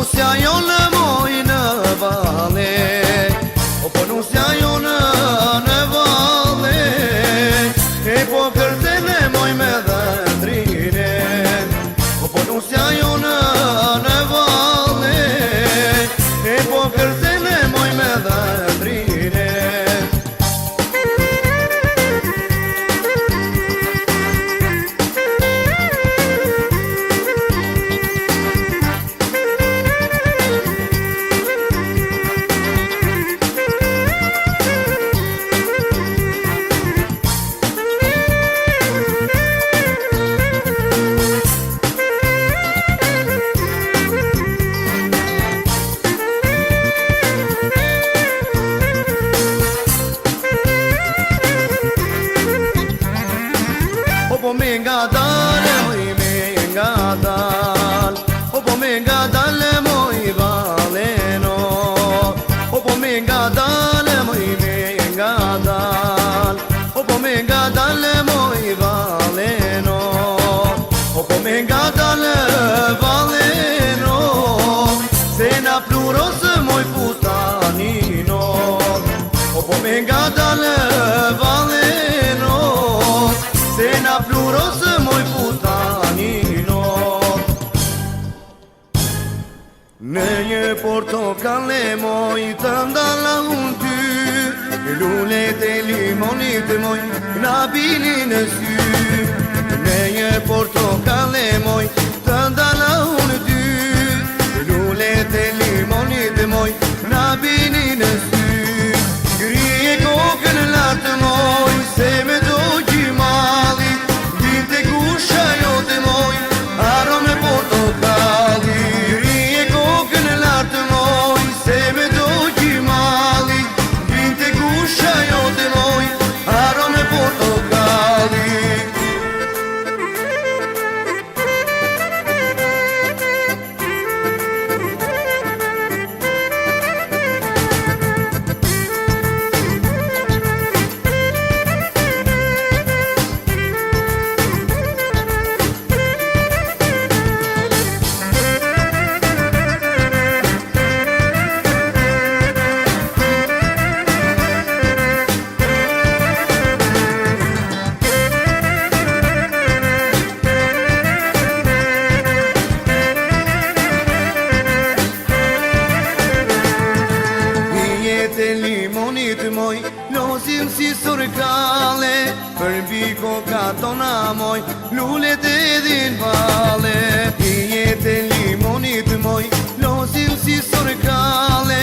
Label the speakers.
Speaker 1: nusja jo në moj në vale, po nusja jo në vale, e po kërten e moj me dhe ndrine, po nusja jo në vale, e po kërten e moj me dhe ndrine. Po me nga dale, moj me nga dal, po me nga dale, moj valeno, po me nga dale, moj me nga dal, po me nga dale, moj valeno, po me nga dale, valeno, se na plurosë moj putanino, po me nga dale, valeno, se na plurosë moj putanino. Në një portokale moj të ndala unë ty, lullet e limonit moj na bini në sy. Në një portokale moj të ndala unë ty, lullet e limonit moj na bini në sy. Grije kokën lartë moj, se me do gjimali, dinte kusha jote moj, arome portokalli. Grije kokën lartë moj, se me do gjimali, dinte kusha jote moj, arome portokalli. Limonit moj, losim si sorkale, për mbi koka tona moj, lullet edhin vale. I jetë limonit moj, losim si sorkale,